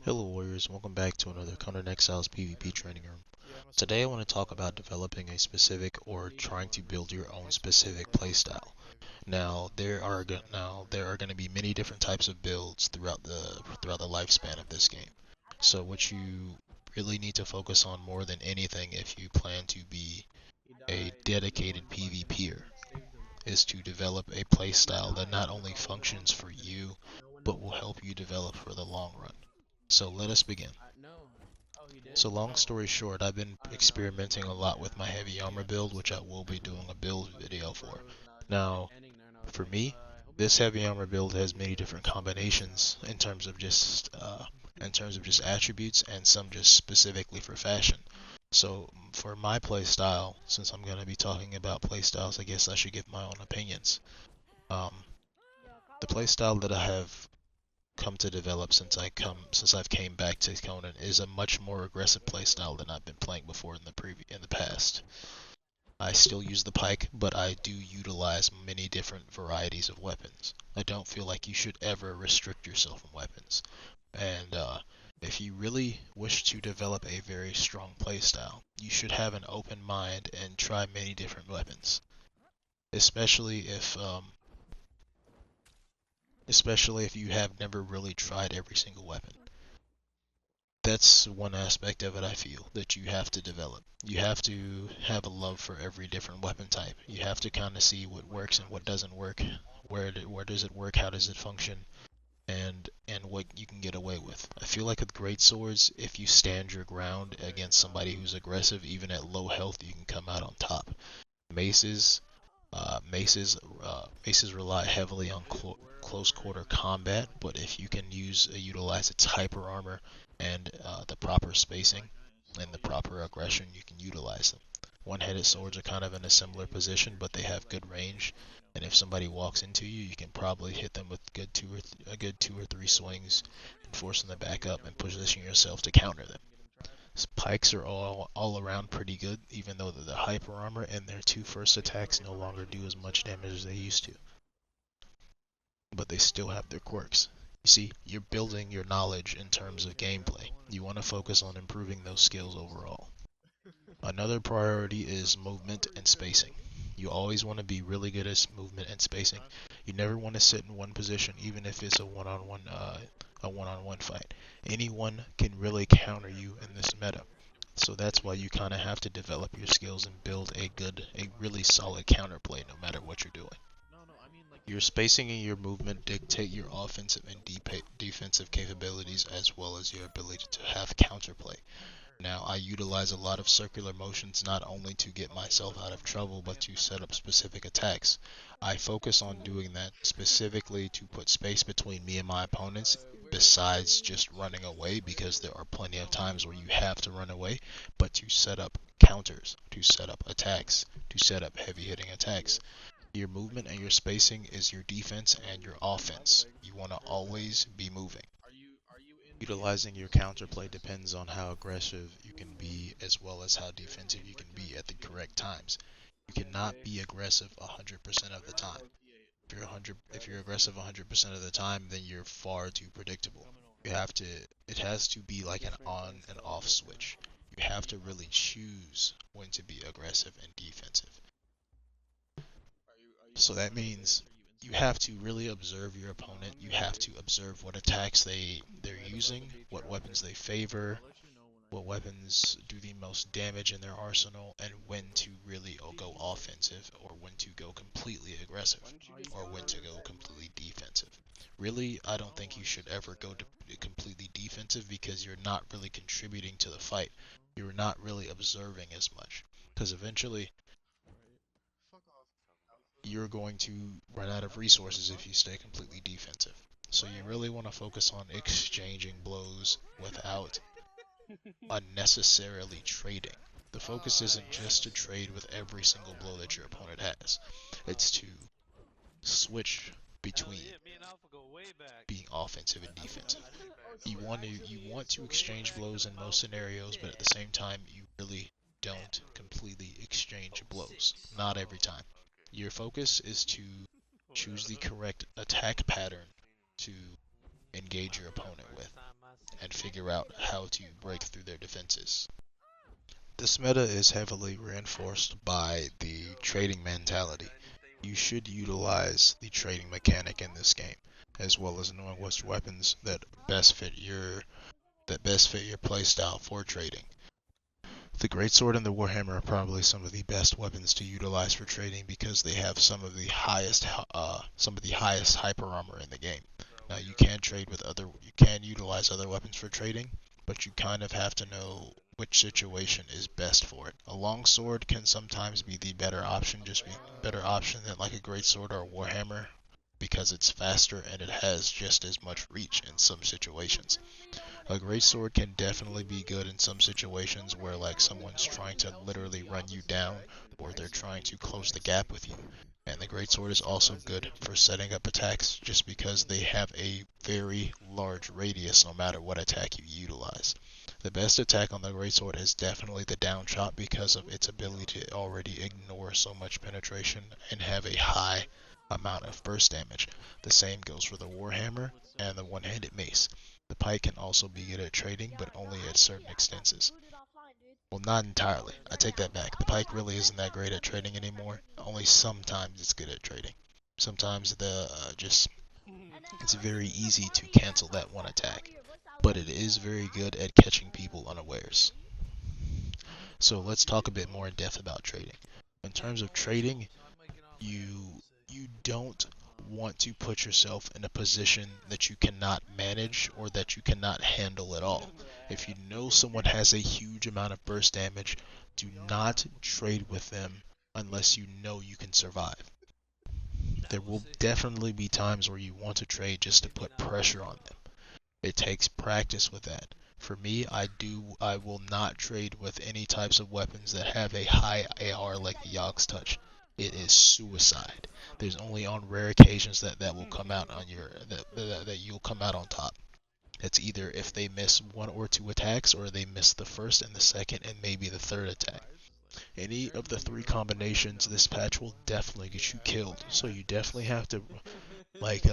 Hello Warriors, welcome back to another Conan Exiles PvP training room. Today I want to talk about developing a specific or trying to build your own specific playstyle. Now there are going to be many different types of builds throughout the lifespan of this game. So what you really need to focus on more than anything if you plan to be a dedicated PvPer is to develop a playstyle that not only functions for you but will help you develop for the long run. So let us begin. So long story short, I've been experimenting a lot with my heavy armor build, which I will be doing a build video for. Now, for me, this heavy armor build has many different combinations in terms of just attributes and some just specifically for fashion. So for my playstyle, since I'm going to be talking about playstyles, I guess I should give my own opinions. Um, the playstyle that I have come to develop since I've came back to Conan is a much more aggressive playstyle than I've been playing before in the past. I still use the pike, but I do utilize many different varieties of weapons. I don't feel like you should ever restrict yourself in weapons. And if you really wish to develop a very strong playstyle, you should have an open mind and try many different weapons, especially if you have never really tried every single weapon. That's one aspect of it I feel that you have to develop. You have to have a love for every different weapon type. You have to kind of see what works and what doesn't work. Where does it work? How does it function? And what you can get away with. I feel like with great swords, if you stand your ground against somebody who's aggressive, even at low health, you can come out on top. Maces, maces rely heavily on close quarter combat, but if you can utilize its hyper armor and the proper spacing and the proper aggression, you can utilize them. One-headed swords are kind of in a similar position, but they have good range, and if somebody walks into you, you can probably hit them with a good two or three swings, and force them to back up and position yourself to counter them. Pikes are all around pretty good, even though they're the hyper armor and their two first attacks no longer do as much damage as they used to. But they still have their quirks. You see, you're building your knowledge in terms of gameplay. You want to focus on improving those skills overall. Another priority is movement and spacing. You always want to be really good at movement and spacing. You never want to sit in one position, even if it's a one-on-one fight. Anyone can really counter you in this meta. So that's why you kind of have to develop your skills and build a really solid counterplay no matter what you're doing. Your spacing and your movement dictate your offensive and defensive capabilities as well as your ability to have counterplay. Now, I utilize a lot of circular motions not only to get myself out of trouble, but to set up specific attacks. I focus on doing that specifically to put space between me and my opponents, besides just running away, because there are plenty of times where you have to run away, but to set up counters, to set up attacks, to set up heavy hitting attacks. Your movement and your spacing is your defense and your offense. You want to always be moving. Utilizing your counterplay depends on how aggressive you can be as well as how defensive you can be at the correct times. You cannot be aggressive 100% of the time. If you're aggressive 100% of the time, then you're far too predictable. It has to be like an on and off switch. You have to really choose when to be aggressive and defensive. So that means you have to really observe your opponent. You have to observe what attacks they're using, what weapons they favor, what weapons do the most damage in their arsenal, and when to really go offensive or when to go completely aggressive or when to go completely defensive. Really, I don't think you should ever go to completely defensive because you're not really contributing to the fight. You're not really observing as much because eventually you're going to run out of resources if you stay completely defensive. So you really want to focus on exchanging blows without unnecessarily trading. The focus isn't just to trade with every single blow that your opponent has. It's to switch between being offensive and defensive. You want to exchange blows in most scenarios, but at the same time you really don't completely exchange blows. Not every time. Your focus is to choose the correct attack pattern to engage your opponent with. figure out how to break through their defenses. This meta is heavily reinforced by the trading mentality. You should utilize the trading mechanic in this game, as well as knowing which weapons that best fit your playstyle for trading. The Greatsword and the Warhammer are probably some of the best weapons to utilize for trading because they have some of the highest hyper armor in the game. Now you can utilize other weapons for trading, but you kind of have to know which situation is best for it. A longsword can sometimes be the better option than like a Greatsword or a Warhammer because it's faster and it has just as much reach in some situations. A great sword can definitely be good in some situations where like someone's trying to literally run you down or they're trying to close the gap with you. And the great sword is also good for setting up attacks just because they have a very large radius no matter what attack you utilize. The best attack on the great sword is definitely the down chop because of its ability to already ignore so much penetration and have a high amount of burst damage. The same goes for the warhammer and the one-handed mace. The pike can also be good at trading, but only at certain extents. Well, not entirely. I take that back. The pike really isn't that great at trading anymore. Only sometimes it's good at trading. Sometimes it's very easy to cancel that one attack, but it is very good at catching people unawares. So let's talk a bit more in depth about trading. In terms of trading, you you don't want to put yourself in a position that you cannot manage or that you cannot handle at all. If you know someone has a huge amount of burst damage, do not trade with them unless you know you can survive. There will definitely be times where you want to trade just to put pressure on them. It takes practice with that. For me, I will not trade with any types of weapons that have a high AR like the Yogg's Touch. It is suicide. There's only on rare occasions that will come out on that you'll come out on top. It's either if they miss one or two attacks or they miss the first and the second and maybe the third attack. Any of the three combinations, this patch will definitely get you killed. So you definitely have to like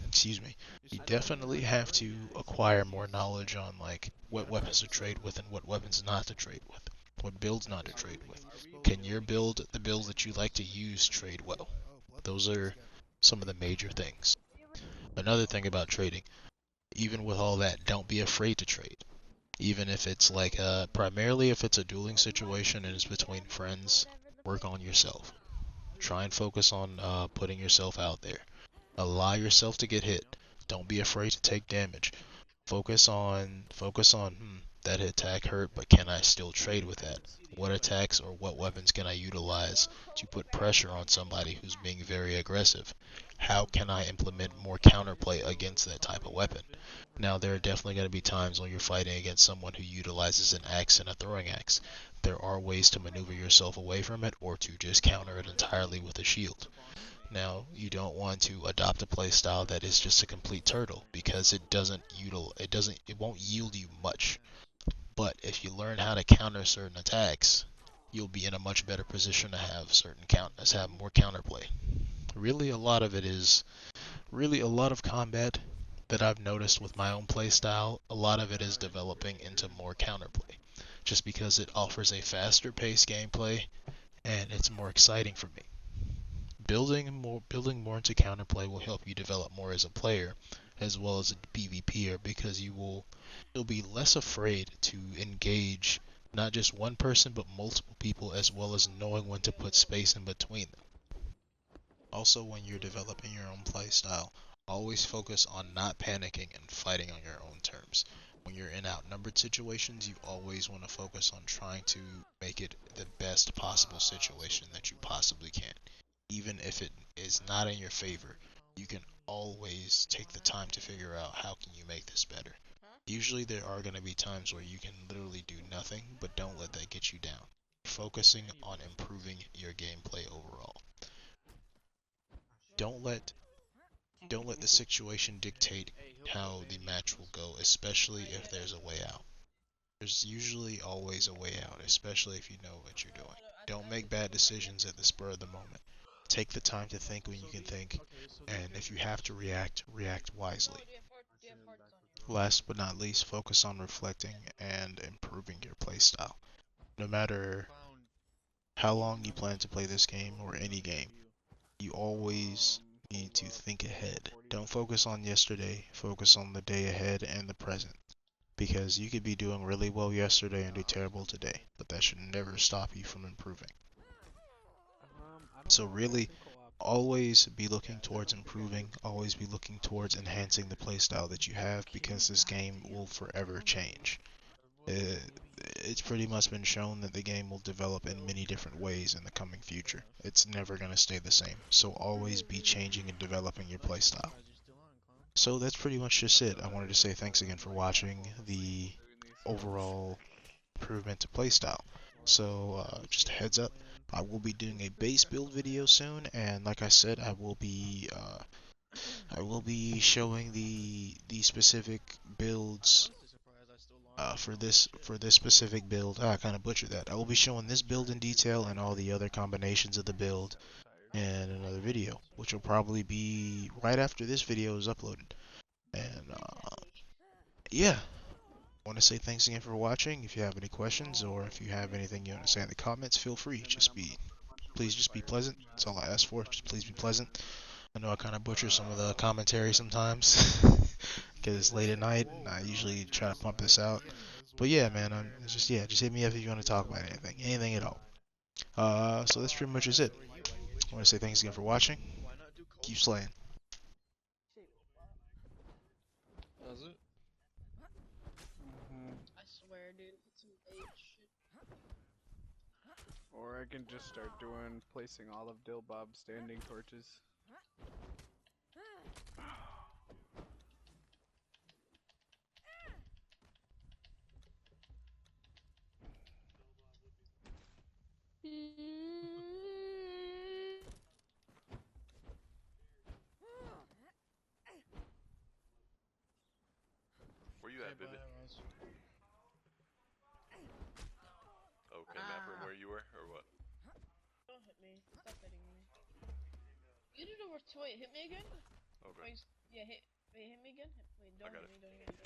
excuse me, you definitely have to acquire more knowledge on like what weapons to trade with and what weapons not to trade with, what builds not to trade with. Can your build, the builds that you like to use, trade well? Those are some of the major things. Another thing about trading, even with all that, don't be afraid to trade. Even if it's like primarily if it's a dueling situation and it's between friends, work on yourself. Try and focus on putting yourself out there. Allow yourself to get hit. Don't be afraid to take damage. Focus on that attack hurt, but can I still trade with that? What attacks or what weapons can I utilize to put pressure on somebody who's being very aggressive? How can I implement more counterplay against that type of weapon? Now, there are definitely going to be times when you're fighting against someone who utilizes an axe and a throwing axe. There are ways to maneuver yourself away from it or to just counter it entirely with a shield. Now, you don't want to adopt a playstyle that is just a complete turtle because it won't yield you much. But if you learn how to counter certain attacks, you'll be in a much better position to have more counterplay. Really, a lot of combat that I've noticed with my own playstyle, a lot of it is developing into more counterplay, just because it offers a faster paced gameplay and it's more exciting for me. Building more into counterplay will help you develop more as a player, as well as a PvPer, because you'll be less afraid to engage not just one person but multiple people, as well as knowing when to put space in between them. Also, when you're developing your own playstyle, always focus on not panicking and fighting on your own terms. When you're in outnumbered situations, you always want to focus on trying to make it the best possible situation that you possibly can. Even if it is not in your favor, you can always take the time to figure out how can you make this better. Usually there are going to be times where you can literally do nothing, but don't let that get you down. Focusing on improving your gameplay overall. Don't let don't let the situation dictate how the match will go, especially if there's a way out. There's usually always a way out, especially if you know what you're doing. Don't make bad decisions at the spur of the moment. Take the time to think when you can think, and if you have to react, react wisely. last but not least, focus on reflecting and improving your playstyle. No matter how long you plan to play this game or any game, you always need to think ahead. Don't focus on yesterday, focus on the day ahead and the present. Because you could be doing really well yesterday and do terrible today, but that should never stop you from improving. So really, always be looking towards improving, always be looking towards enhancing the playstyle that you have, because this game will forever change. It's pretty much been shown that the game will develop in many different ways in the coming future. It's never going to stay the same, so always be changing and developing your playstyle. So that's pretty much just it. I wanted to say thanks again for watching the overall improvement to playstyle. So just a heads up, I will be doing a base build video soon, and like I said, I will be showing the specific builds for this specific build. I kind of butchered that. I will be showing this build in detail and all the other combinations of the build in another video, which will probably be right after this video is uploaded. And yeah, I want to say thanks again for watching. If you have any questions or if you have anything you want to say in the comments, feel free. Please just be pleasant. That's all I ask for. Just please be pleasant. I know I kind of butcher some of the commentary sometimes because it's late at night and I usually try to pump this out. But yeah, man, it's just just hit me up if you want to talk about anything at all. So that's pretty much it. I want to say thanks again for watching. Keep slaying. Does it? I swear, dude, if it's some age shit. Or I can just start placing all of Dillbob's standing torches. Where you at, baby? Okay, map from where you were, or what? Don't hit me. Stop hitting me. You did over two. Wait, hit me again? Okay. Wait, yeah, hit me again? Wait, don't hit me, don't hit me.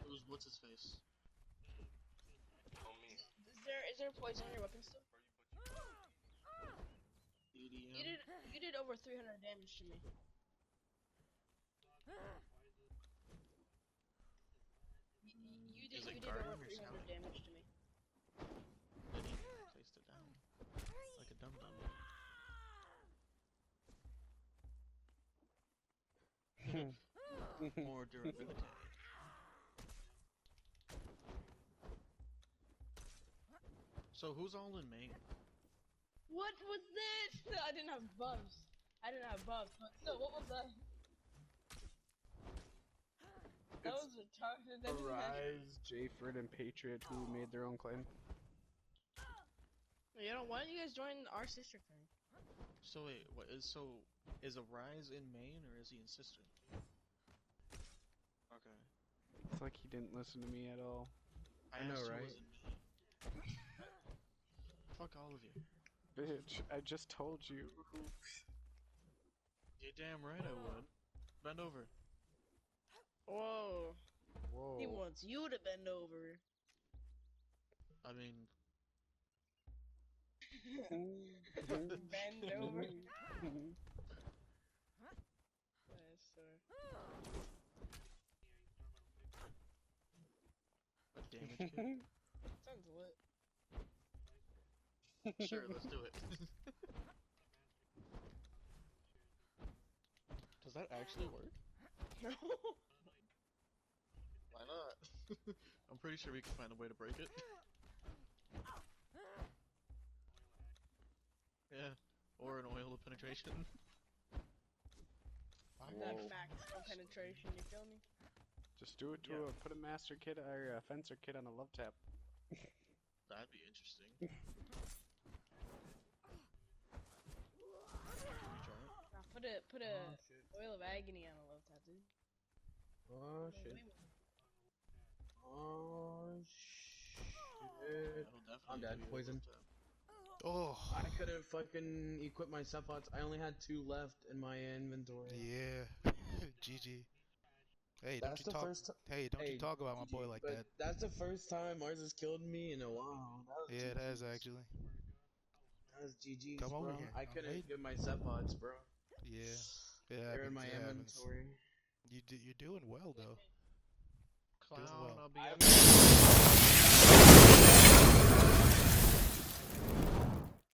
It was what's his face? On me. Is there poison on your weapon still? EDM. You did over 300 damage to me. You did over 300 damage to me. Then he placed it down. Like a dum-dum. More durability. So who's all in main? What was this? I didn't have buffs. But still, what was that? That was retarded. Arise, Jayford, and Patriot who made their own clan. You know, why don't you guys join our sister clan? So wait, is Arise in main or is he in sister? Okay. It's like he didn't listen to me at all. I know, asked right? who was in main. Fuck all of you. Bitch, I just told you. You're damn right I would. Bend over. Whoa. Whoa. He wants you to bend over. I mean, Bend over. Yes, sir. a damage kit? Sounds lit. Sure, let's do it. Does that actually work? No. Why not? I'm pretty sure we can find a way to break it. Yeah, or an oil of penetration. That fact, no penetration, you feel me? Just do it to put a master kit or a fencer kit on a love tap. That'd be interesting. Put a oil of agony on a love tattoo. Oh shit. Oh shit. That'll definitely I'm dead. be a Poison. love tap. Oh. I couldn't fucking equip my seppots. I only had 2 left in my inventory. Yeah. GG. Hey, don't That's you the talk. first time. Hey, don't you Hey, talk about my boy GG, like but that. that's the first time Mars has killed me in a while. Yeah, it has GG's. actually. That was GG's, Come over bro. here. I I'm couldn't waiting. equip my seppots, bro. Yeah. It They're in happens. my It happens. inventory. You're doing well though. Doing Clown, well. I'll be I'm up.